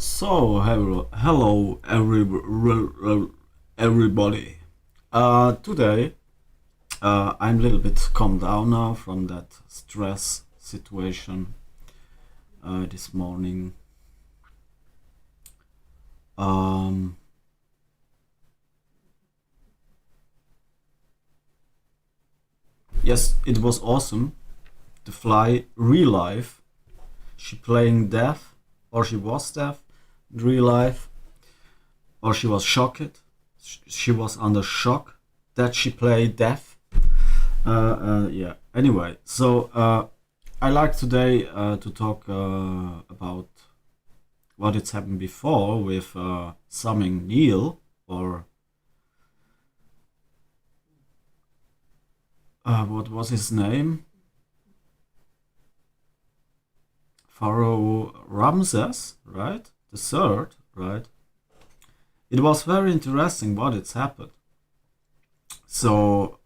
So, hello everybody. Today, I'm a little bit calmed down now from that stress situation this morning. Um, yes, it was awesome to fly real life. She playing deaf, or she was deaf in real life, or she was shocked. She was under shock that she played deaf. Yeah. Anyway, so I like today to talk about what it's happened before with summing Neil, or what was his name? Pharaoh Ramses, right? The third, right? It was very interesting what it's happened. So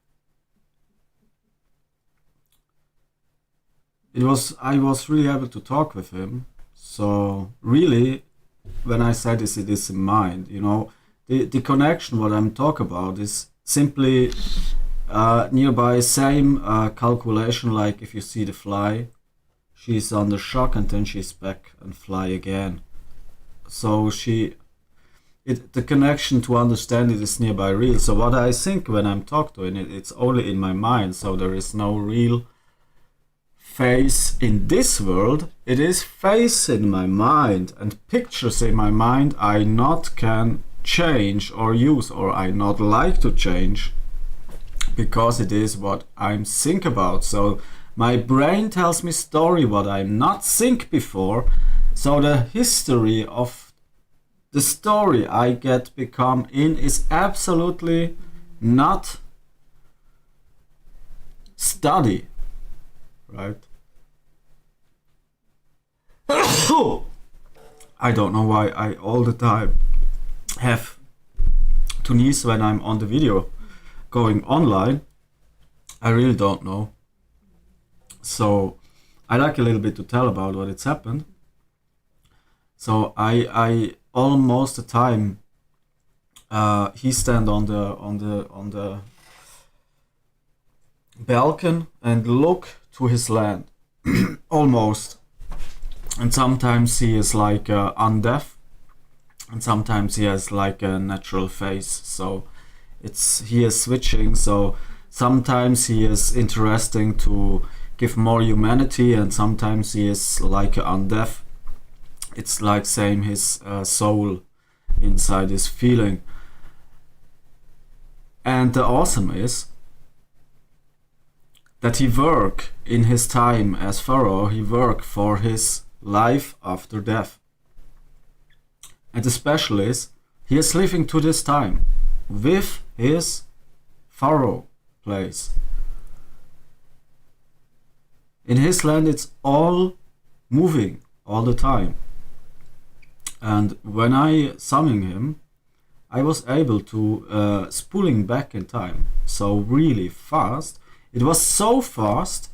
I was really able to talk with him. So really, when I say this, it is in mind. The connection what I'm talking about is simply nearby same calculation, like if you see the fly, she's under shock and then she's back and fly again. So the connection to understand it is nearby real. So what I think when I'm talking to it, it's only in my mind. So there is no real face in this world. It is face in my mind and pictures in my mind I not can change or use, or I not like to change, because it is what I'm think about. So my brain tells me story what I'm not think before. So the history of the story I get become in is absolutely not study, right? I don't know why I all the time have to sneeze when I'm on the video going online. I really don't know. So I like a little bit to tell about what it's happened. So I almost the time he stand on the balcony and look to his land almost. And sometimes he is like undeaf, and sometimes he has like a natural face. So he is switching. So sometimes he is interesting to give more humanity, and sometimes he is like undeaf. It's like same his soul inside his feeling. And the awesome is that he work in his time as pharaoh. He work for his life after death. And the special is he is living to this time with his pharaoh place. In his land it's all moving all the time. And when I summoned him, I was able to spooling back in time. So really fast. It was so fast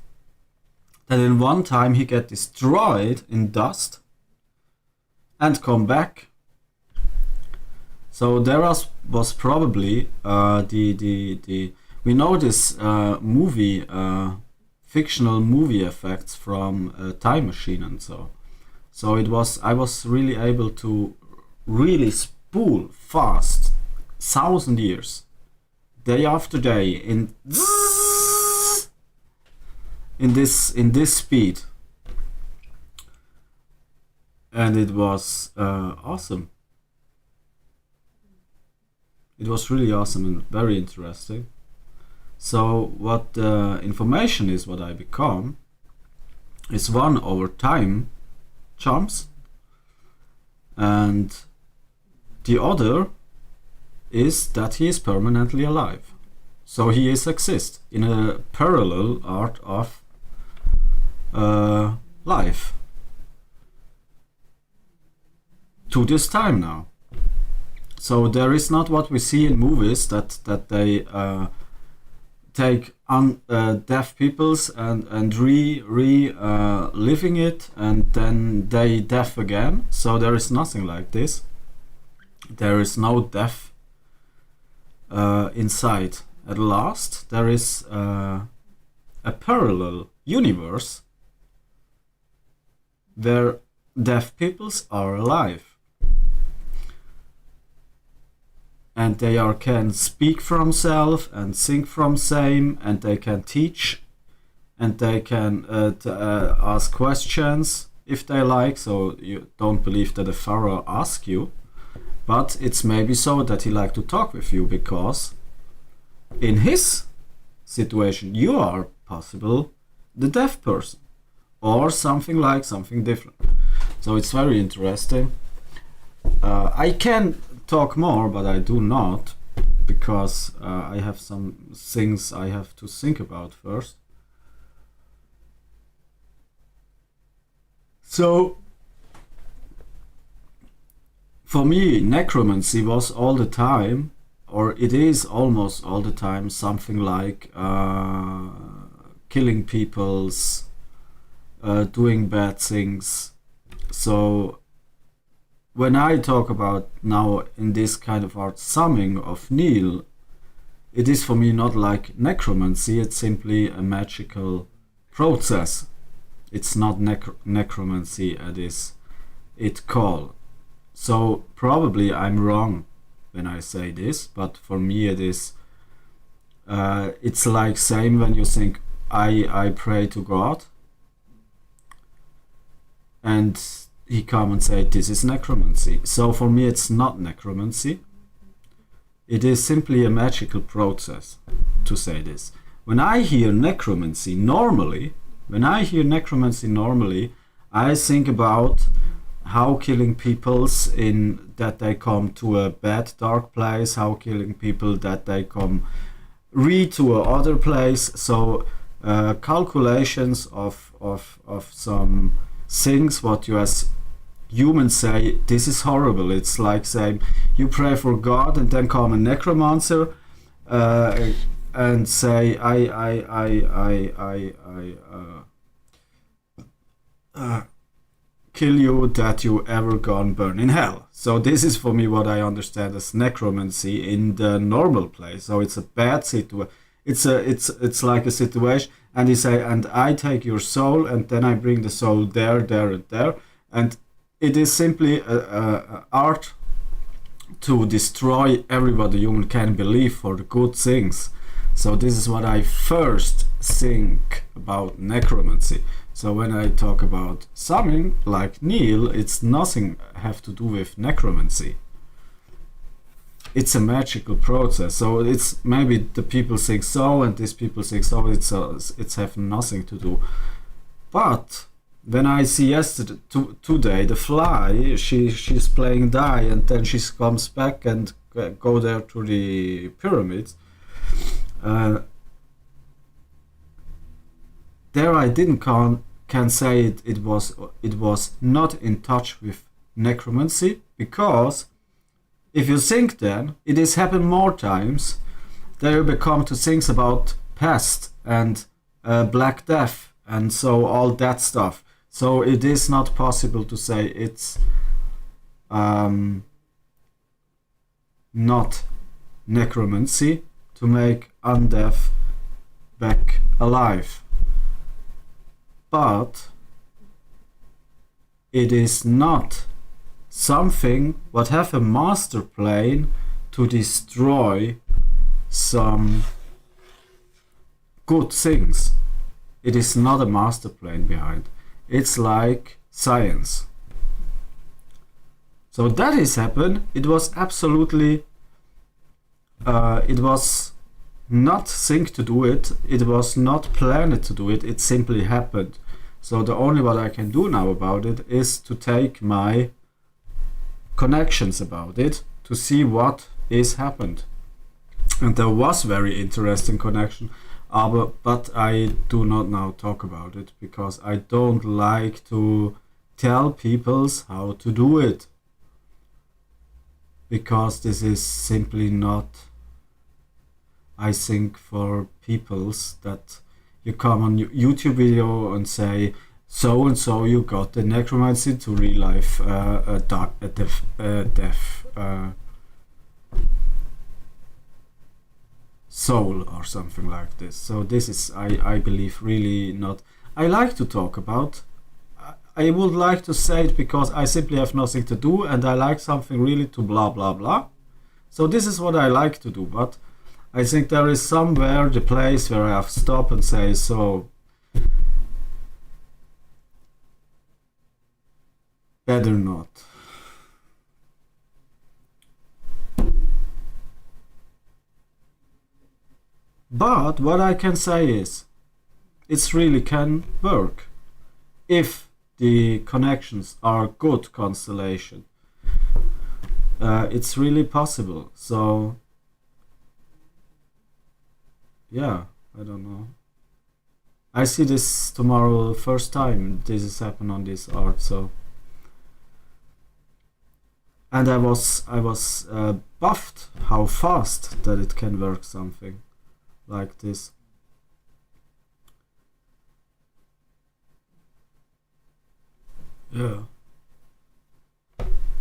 that in one time he get destroyed in dust and come back. So there was probably the we know this movie fictional movie effects from Time Machine and so. So I was really able to really spool fast 1,000 years, day after day in this speed, and it was awesome. It was really awesome and very interesting. So what the information is, what I become, is one over time jumps, and the other is that he is permanently alive. So he is exist in a parallel art of life to this time now. So there is not what we see in movies that they take deaf peoples and living it, and then they deaf again. So there is nothing like this. There is no deaf inside. At last, there is a parallel universe where deaf peoples are alive. And they can speak from self and sing from same, and they can teach, and they can ask questions if they like. So you don't believe that a pharaoh asks you, but it's maybe so that he like to talk with you, because in his situation you are possible the deaf person, or something different. So it's very interesting. I can talk more, but I do not, because I have some things I have to think about first. So for me, necromancy was all the time, or it is almost all the time, something like killing peoples, doing bad things. So when I talk about now in this kind of art summing of Neil, it is for me not like necromancy, it's simply a magical process. It's not necromancy as it call. So probably I'm wrong when I say this, but for me it is, it's like same when you think I pray to God, and he come and say this is necromancy. So for me it's not necromancy. It is simply a magical process to say this. When I hear necromancy normally, I think about how killing peoples in that they come to a bad dark place, how killing people that they come to a other place. So calculations of some things what you as humans say, this is horrible. It's like saying you pray for God and then come a necromancer and say I kill you that you ever gonna burn in hell. So this is for me what I understand as necromancy in the normal place. So it's a bad situation. It's like a situation, and he say, and I take your soul and then I bring the soul there and there, and it is simply a art to destroy everybody human can believe for the good things. So this is what I first think about necromancy. So when I talk about something like Neil, it's nothing have to do with necromancy. It's a magical process. So it's maybe the people think so and these people think so. It's have nothing to do. But when I see today the fly, she's playing die, and then she comes back and go there to the pyramids. There I didn't can say it was not in touch with necromancy, because if you think then it has happened more times, there you become to things about pest and Black Death and so all that stuff. So it is not possible to say it's not necromancy to make undead back alive. But it is not something what have a master plan to destroy some good things. It is not a master plan behind. It's like science. So that has happened. It was absolutely it was not think to do it. It was not planned to do it. It simply happened. So the only what I can do now about it is to take my connections about it to see what is happened. And there was very interesting connection, but I do not now talk about it because I don't like to tell people how to do it, because this is simply not I think, for peoples that you come on YouTube video and say, so and so you got the necromancy to real life deaf soul or something like this. So this is, I believe, really not. I like to talk about. I would like to say it because I simply have nothing to do and I like something really to blah blah blah. So this is what I like to do, but I think there is somewhere the place where I have to stop and say, so better not. But what I can say is, it really can work if the connections are good constellation. It's really possible. So yeah, I don't know. I see this tomorrow first time this is happen on this art. So, and I was buffed how fast that it can work something like this. Yeah.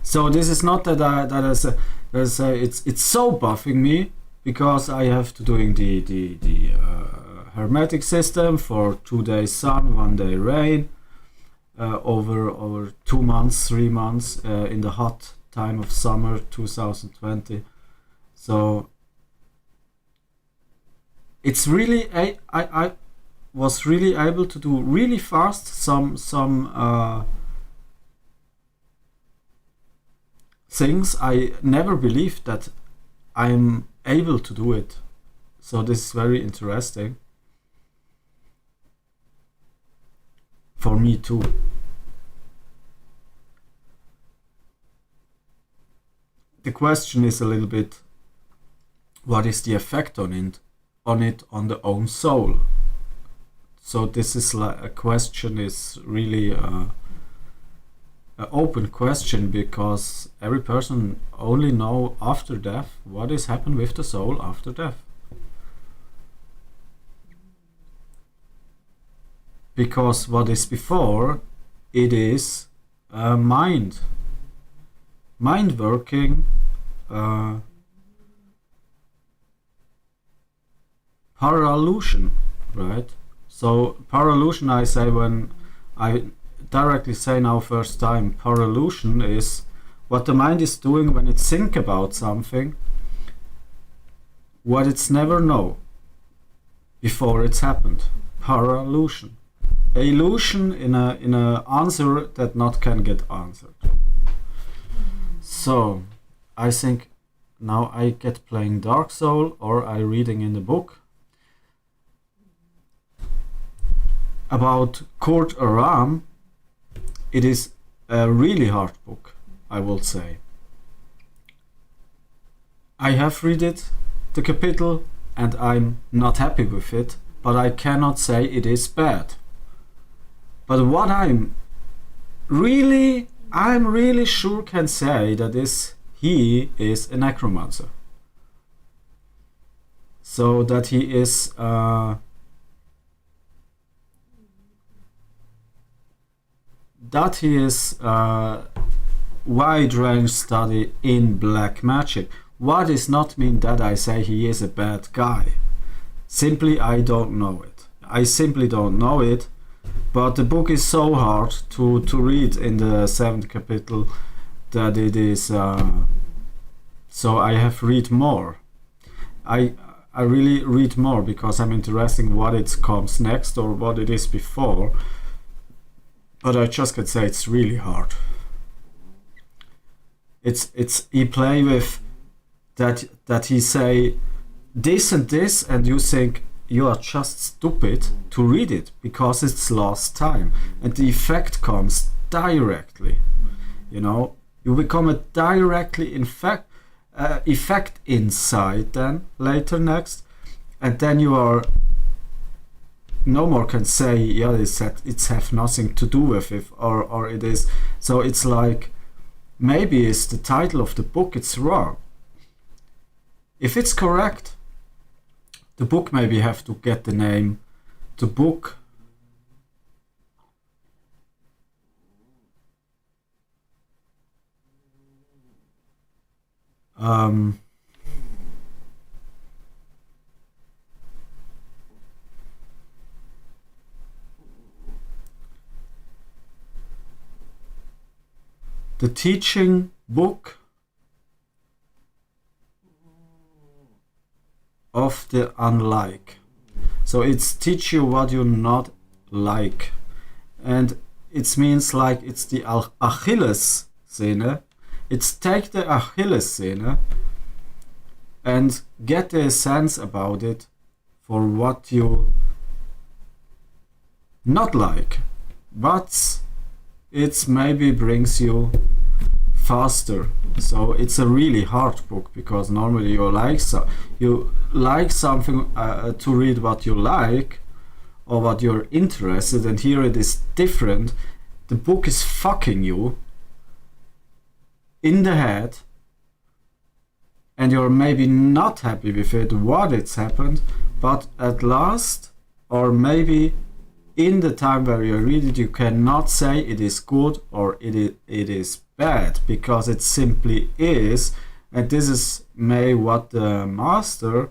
So this is not that I say it's so buffing me because I have to doing the hermetic system for 2 days sun, 1 day rain, over 2 months, 3 months in the hot time of summer 2020. So it's really I was really able to do really fast some things I never believed that I'm able to do it. So this is very interesting for me too. The question is a little bit, what is the effect on the own soul? So this is like a question, is really an open question, because every person only know after death what is happened with the soul after death. Because what is before, it is mind working, parallusion, right? So parallusion, I say, when I directly say now first time, parallusion is what the mind is doing when it think about something, what it's never know before it's happened. Parallusion. Illusion in a answer that not can get answered. So I think now I get playing Dark Soul, or I reading in the book about Kurt Aram. It is a really hard book, I will say. I have read it, the capital, and I'm not happy with it, but I cannot say it is bad. But what I'm really sure can say that is he is a necromancer. So that he is wide range study in black magic. What does not mean that I say he is a bad guy. Simply I don't know it. I simply don't know it. But the book is so hard to read in the 7th capital that it is so I have read more. I really read more because I'm interested in what it comes next or what it is before. But I just can say it's really hard. It's he play with that he say this and this, and you think you are just stupid to read it because it's lost time, and the effect comes directly. You know, you become a directly effect inside then later next, and then you are no more can say yeah it's have nothing to do with it, or it is. So it's like maybe it's the title of the book, it's wrong. If it's correct, the book maybe have to get the name. The book the teaching book of the unlike. So it's teach you what you not like, and it means like it's the Achilles Szene. It's take the Achilles Szene and get the sense about it for what you not like, but it maybe brings you faster. So it's a really hard book, because normally you like something to read what you like or what you're interested, and here it is different. The book is fucking you in the head, and you're maybe not happy with it, what it's happened, but at last, or maybe in the time where you read it, you cannot say it is good or it is bad, because it simply is. And this is maybe what the master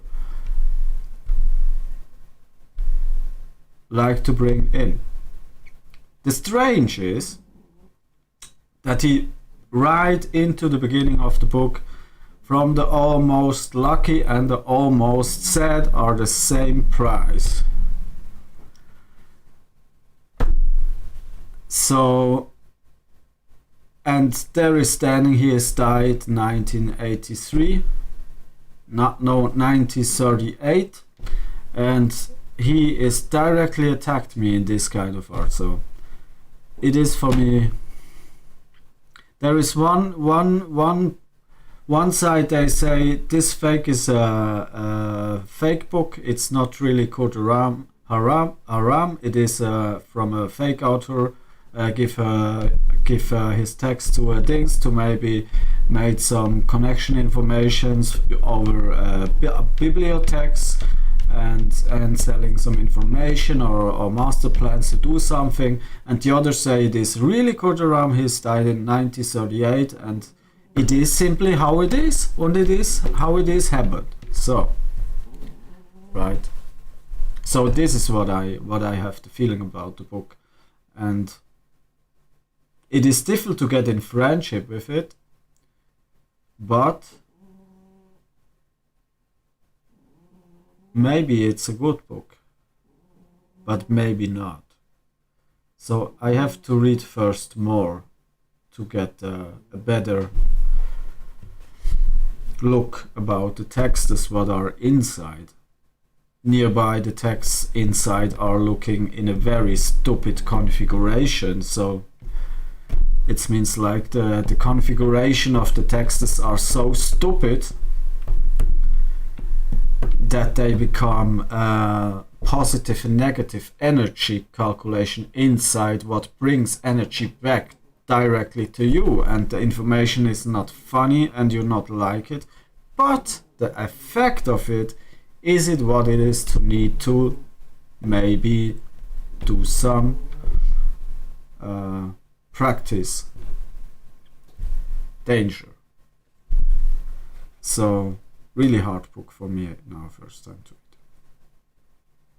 like to bring in. The strange is that he right into the beginning of the book, from the almost lucky and the almost sad are the same price. So, and there is standing, he has died 1983, 1938, and he is directly attacked me in this kind of art. So it is for me, there is one side they say this fake is a fake book, it's not really called haram, it is from a fake author, give his text to things to maybe made some connection informations over bibliotheques and selling some information or master plans to do something, and the others say it is really Kurdaram. He's died in 1938, and it is simply how it is, and it is how it is happened. So, right. So this is what I have the feeling about the book, and it is difficult to get in friendship with it, but maybe it's a good book, but maybe not. So I have to read first more to get a better look about the texts what are inside. Nearby the texts inside are looking in a very stupid configuration, so it means like the configuration of the texts are so stupid that they become positive and negative energy calculation inside, what brings energy back directly to you, and the information is not funny and you not like it, but the effect of it, is it what it is to need to maybe do some practice. Danger. So really hard book for me now, first time to